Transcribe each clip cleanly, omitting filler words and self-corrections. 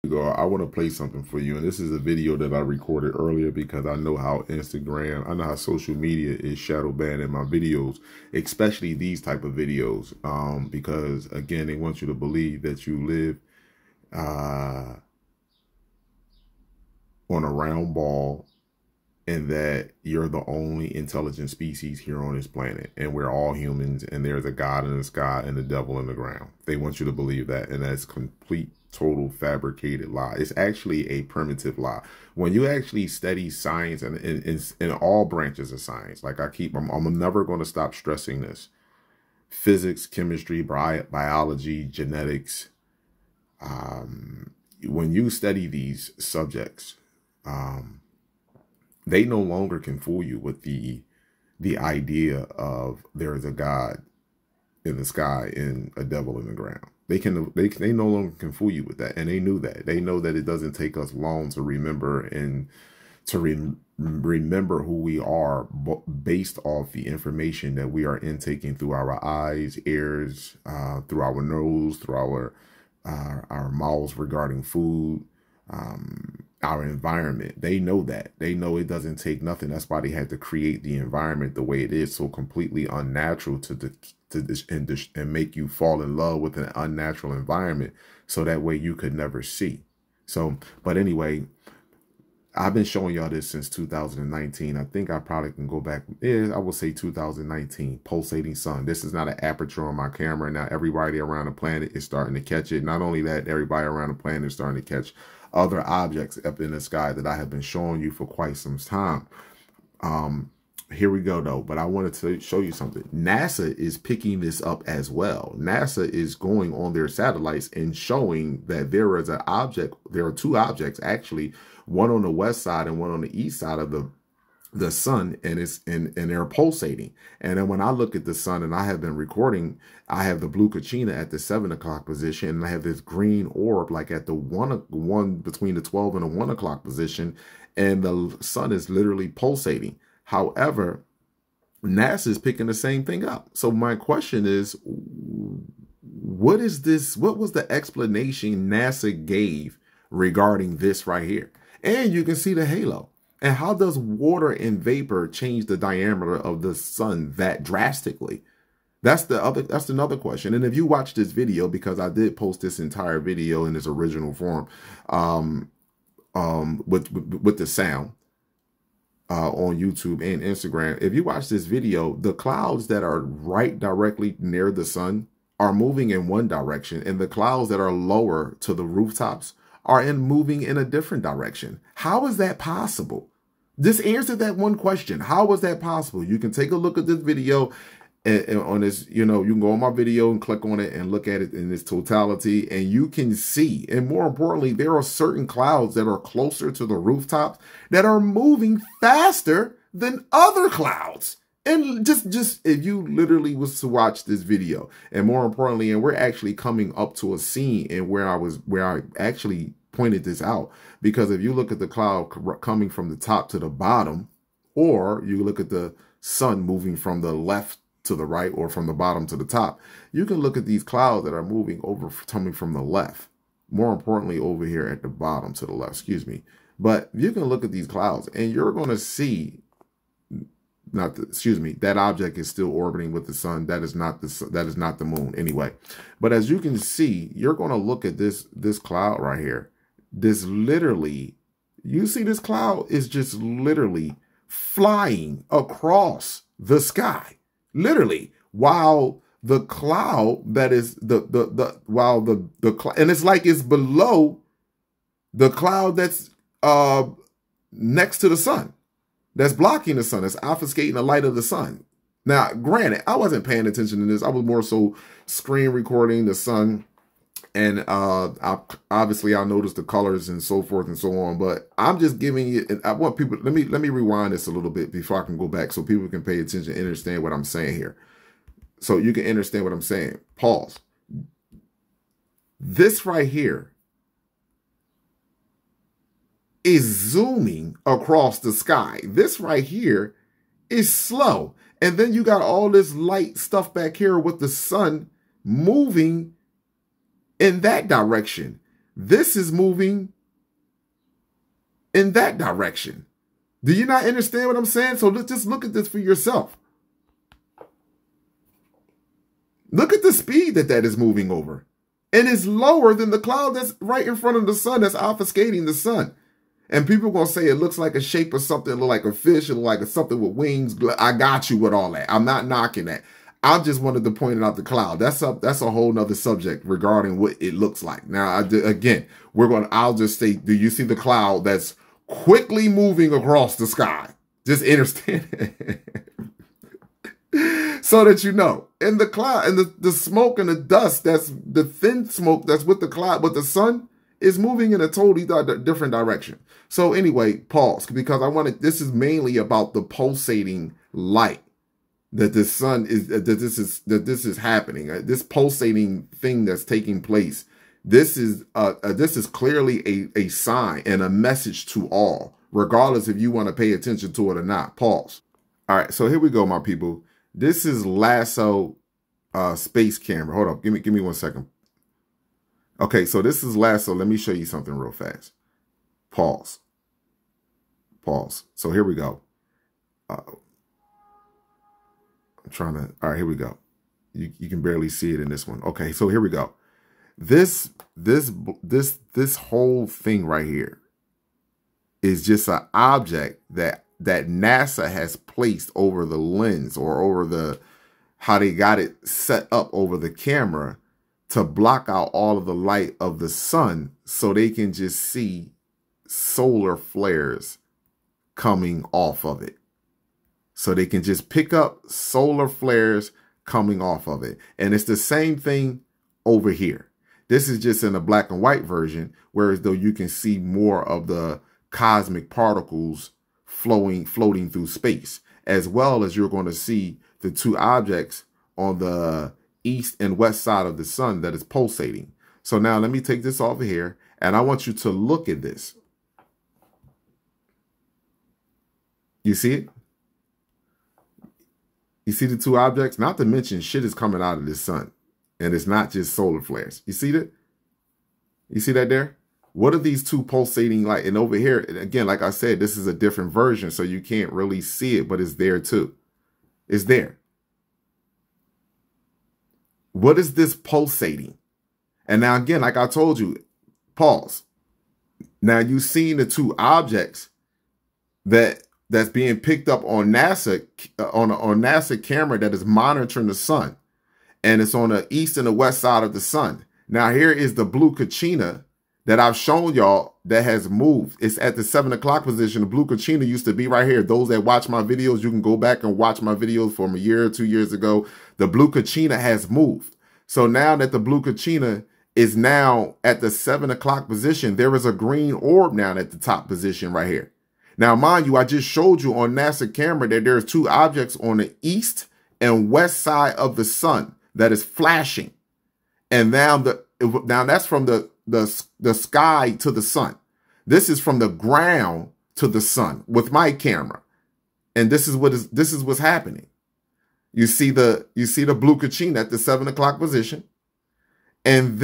I want to play something for you, and this is a video that I recorded earlier because I know how social media is shadow banning my videos, especially these type of videos, because again, they want you to believe that you live on a round ball and that you're the only intelligent species here on this planet, and we're all humans, and there's a God in the sky and the devil in the ground. They want you to believe that, and that's complete, total fabricated lie. It's actually a primitive lie. When you actually study science and in all branches of science, like I'm never going to stop stressing this: physics, chemistry, biology, genetics. When you study these subjects, they no longer can fool you with the idea of there is a God in the sky and a devil in the ground. They no longer can fool you with that, and they knew that. They know that it doesn't take us long to remember and to remember who we are based off the information that we are intaking through our eyes, ears, through our nose, through our mouths regarding food. Our environment. They know that. They know it doesn't take nothing. That's why they had to create the environment the way it is, so completely unnatural and make you fall in love with an unnatural environment, so that way you could never see. So, but anyway, I've been showing y'all this since 2019. I think I probably can go back. Yeah, I will say 2019. Pulsating sun. This is not an aperture on my camera. Now everybody around the planet is starting to catch it. Not only that, everybody around the planet is starting to catch other objects up in the sky that I have been showing you for quite some time. Here we go though, but I wanted to show you something. NASA is picking this up as well. NASA is going on their satellites and showing that there is an object. There are two objects, actually, one on the west side and one on the east side of the sun, and they're pulsating. And then when I look at the sun, and I have been recording, I have the blue Kachina at the 7 o'clock position, and I have this green orb like at the one between the 12 and the 1 o'clock position, and the sun is literally pulsating. However, NASA is picking the same thing up. So my question is, what is this? What was the explanation NASA gave regarding this right here? And you can see the halo. And how does water and vapor change the diameter of the sun that drastically? That's another question. And if you watch this video, because I did post this entire video in its original form, with the sound on YouTube and Instagram, if you watch this video, the clouds that are right directly near the sun are moving in one direction, and the clouds that are lower to the rooftops are moving in a different direction. How is that possible? Just answer that one question. How was that possible? You can take a look at this video and on this, you can go on my video and click on it and look at it in its totality, and you can see. And more importantly, there are certain clouds that are closer to the rooftops that are moving faster than other clouds. And just if you literally was to watch this video, and more importantly, and we're actually coming up to a scene and where I actually pointed this out, because if you look at the cloud coming from the top to the bottom, or you look at the sun moving from the left to the right or from the bottom to the top, you can look at these clouds that are moving coming from the left, more importantly over here at the bottom to the left, excuse me. But you can look at these clouds and you're going to see that object is still orbiting with the sun. That is not the moon anyway. But as you can see, you're going to look at this cloud right here. This literally, you see this cloud is just literally flying across the sky, literally, while the cloud that is and it's like it's below the cloud that's next to the sun, that's blocking the sun, that's obfuscating the light of the sun. Now, granted, I wasn't paying attention to this. I was more so screen recording the sun. And obviously, I noticed the colors and so forth and so on. But I'm just giving you, I want people, let me rewind this a little bit before I can go back so people can pay attention and understand what I'm saying here. So you can understand what I'm saying. Pause. This right here is zooming across the sky. This right here is slow. And then you got all this light stuff back here with the sun moving in that direction. this is moving in that direction. Do you not understand what I'm saying? So let's just look at this for yourself. Look at the speed that is moving over. And it's lower than the cloud that's right in front of the sun, that's obfuscating the sun. And people are going to say it looks like a shape of something, it look like a fish, it look like something with wings. I got you with all that. I'm not knocking that. I just wanted to point out the cloud. That's a whole nother subject regarding what it looks like. Now, again, I'll just say, do you see the cloud that's quickly moving across the sky? Just understand so that you know. And the cloud and the smoke and the dust, that's the thin smoke that's with the cloud, but the sun is moving in a totally different direction. So anyway, pause, because this is mainly about the pulsating light that the sun is, that this is happening. This pulsating thing that's taking place. This is clearly a sign and a message to all, regardless if you want to pay attention to it or not. Pause. All right, so here we go, my people. This is LASSO space camera. Hold up, give me 1 second. Okay, so this is LASSO. Let me show you something real fast. Pause. So here we go. I'm trying to. All right, here we go. You can barely see it in this one. Okay, so here we go. This whole thing right here is just an object that NASA has placed over the lens, or over how they got it set up over the camera to block out all of the light of the sun, so they can just see solar flares coming off of it. So they can just pick up solar flares coming off of it. And it's the same thing over here. This is just in a black and white version, whereas though you can see more of the cosmic particles floating through space, as well as you're going to see the two objects on the east and west side of the sun that is pulsating. So now let me take this off of here, and I want you to look at this. You see it? You see the two objects? Not to mention shit is coming out of the sun, and it's not just solar flares. You see that? You see that there? What are these two pulsating light? And over here, again, like I said, this is a different version, so you can't really see it, but it's there too. It's there. What is this pulsating? And now again, like I told you, pause. Now you've seen the two objects that's being picked up on NASA, on NASA camera that is monitoring the sun. And it's on the east and the west side of the sun. Now here is the blue Kachina that I've shown y'all that has moved. It's at the 7 o'clock position. The blue Kachina used to be right here. Those that watch my videos, you can go back and watch my videos from a year or 2 years ago. The blue Kachina has moved. So now that the blue Kachina is now at the 7 o'clock position, there is a green orb now at the top position right here. Now, mind you, I just showed you on NASA camera that there's two objects on the east and west side of the sun that is flashing. And now that's from the sky to the sun. This is from the ground to the sun with my camera. And this is what's happening. You see the blue Kachina at the 7 o'clock position. And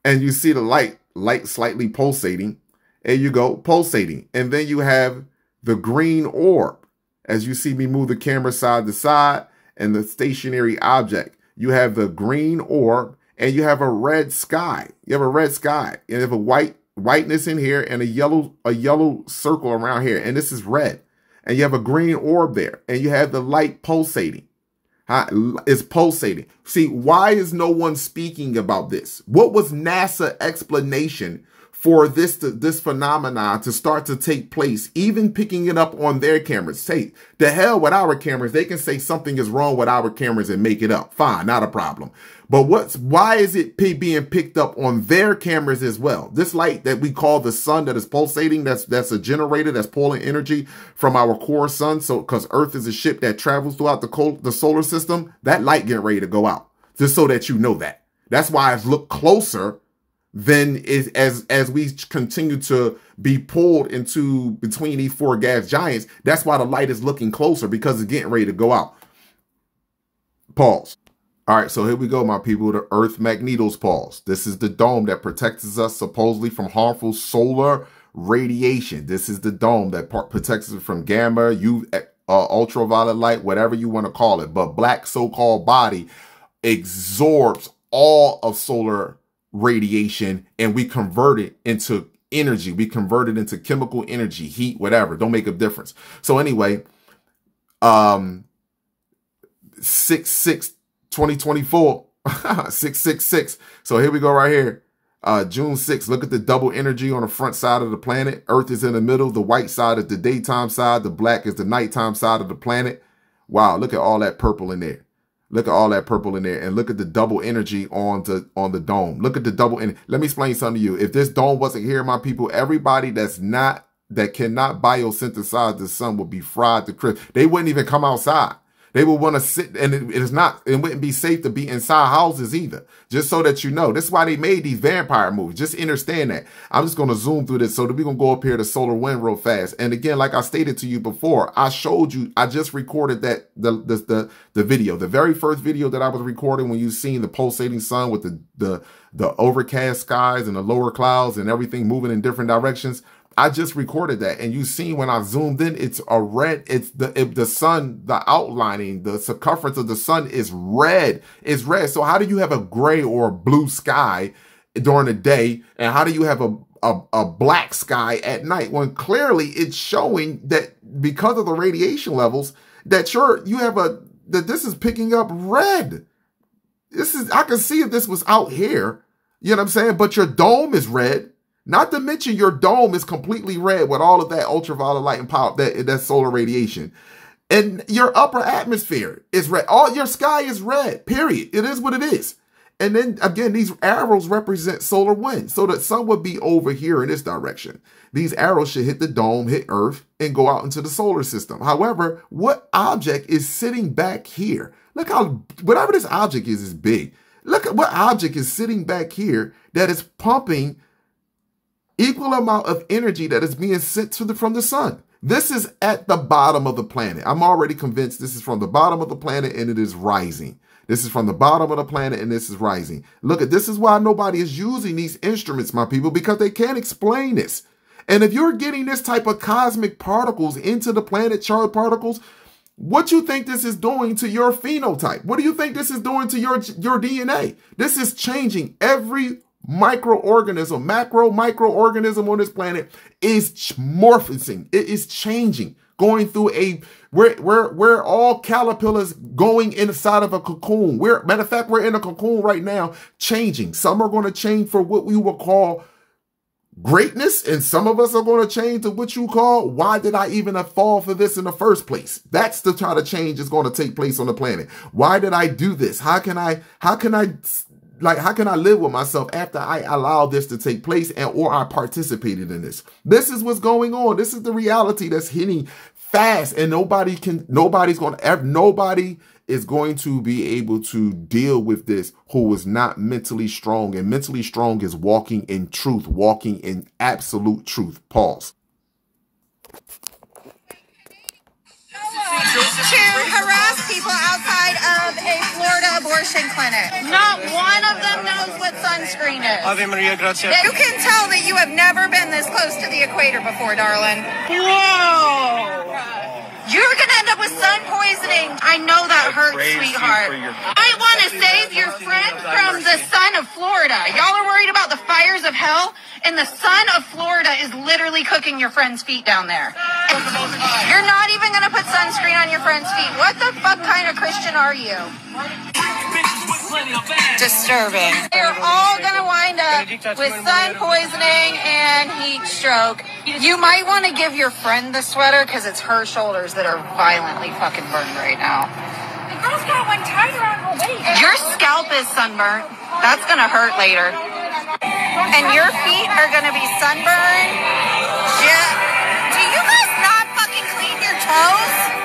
you see the light slightly pulsating. And you go pulsating. And then you have the green orb. As you see me move the camera side to side and the stationary object, you have the green orb and you have a red sky. You have a red sky. And you have a whiteness in here and a yellow circle around here. And this is red. And you have a green orb there. And you have the light pulsating. It's pulsating. See, why is no one speaking about this? What was NASA explanation for this phenomenon to start to take place, even picking it up on their cameras? Say, the hell with our cameras. They can say something is wrong with our cameras and make it up. Fine, not a problem. But why is it being picked up on their cameras as well? This light that we call the sun that is pulsating, that's a generator that's pulling energy from our core sun. So, because Earth is a ship that travels throughout the solar system, that light getting ready to go out. Just so that you know that. That's why I look closer than as we continue to be pulled into between these four gas giants. That's why the light is looking closer, because it's getting ready to go out. Pause. All right, so here we go, my people. The Earth magnetopause. This is the dome that protects us supposedly from harmful solar radiation. This is the dome that protects us from gamma, ultraviolet light, whatever you want to call it. But black so-called body absorbs all of solar radiation, and we convert it into energy. We convert it into chemical energy, heat, whatever. Don't make a difference. So anyway, 6/6/2024, 666. So here we go right here. June 6th, look at the double energy on the front side of the planet. Earth is in the middle. The white side is the daytime side. The black is the nighttime side of the planet. Wow, look at all that purple in there. Look at all that purple in there. And look at the double energy on the dome. Look at the double energy. Let me explain something to you. If this dome wasn't here, my people, everybody that cannot biosynthesize the sun would be fried to crisp. They wouldn't even come outside. They would want to sit, and it wouldn't be safe to be inside houses either. Just so that you know. That's why they made these vampire movies. Just understand that. I'm just going to zoom through this so that we're going to go up here to solar wind real fast. And again, like I stated to you before, I showed you, I just recorded that, the video. The very first video that I was recording when you seen the pulsating sun with the overcast skies and the lower clouds and everything moving in different directions. I just recorded that, and you see when I zoomed in, it's a red. It's the sun, the outlining, the circumference of the sun is red. It's red. So how do you have a gray or a blue sky during the day, and how do you have a black sky at night? When clearly it's showing that because of the radiation levels, that that this is picking up red. I can see if this was out here, you know what I'm saying? But your dome is red. Not to mention your dome is completely red with all of that ultraviolet light and power, that solar radiation. And your upper atmosphere is red. All your sky is red, period. It is what it is. And then again, these arrows represent solar wind. So the sun would be over here in this direction. These arrows should hit the dome, hit Earth, and go out into the solar system. However, what object is sitting back here? Look how, whatever this object is big. Look at what object is sitting back here that is pumping equal amount of energy that is being sent from the sun. This is at the bottom of the planet. I'm already convinced this is from the bottom of the planet and it is rising. This is from the bottom of the planet and this is rising. Look, this is why nobody is using these instruments, my people, because they can't explain this. And if you're getting this type of cosmic particles into the planet, charged particles, what you think this is doing to your phenotype? What do you think this is doing to your DNA? This is changing every microorganism, microorganism on this planet is morphing. It is changing, going through we're all caterpillars going inside of a cocoon. Matter of fact, we're in a cocoon right now, changing. Some are going to change for what we will call greatness, and some of us are going to change to what you call, why did I even fall for this in the first place? That's the kind of change is going to take place on the planet. Why did I do this? How can I live with myself after I allow this to take place or I participated in this? This is what's going on. This is the reality that's hitting fast, and nobody is going to be able to deal with this who is not mentally strong. And mentally strong is walking in truth, walking in absolute truth. Pause. To harass people outside of a Florida abortion clinic. Not one of them knows what sunscreen is. Ave Maria, grazie. You can tell that you have never been this close to the equator before, darling. Whoa! You're going to end up with sun poisoning. I know that hurts, sweetheart. I want to save your friend from the sun of Florida. Y'all are worried about the fires of hell, and the sun of Florida is literally cooking your friend's feet down there. You're not even going to put sunscreen on your friend's feet. What the fuck kind of Christian are you? Disturbing. You're all going to wind up with sun poisoning and heat stroke. You might want to give your friend the sweater because it's her shoulders that are violently fucking burned right now. The girl's got one tied around her waist. Your scalp is sunburnt. That's going to hurt later. And your feet are going to be sunburned. Yeah. Do you guys not fucking clean your toes?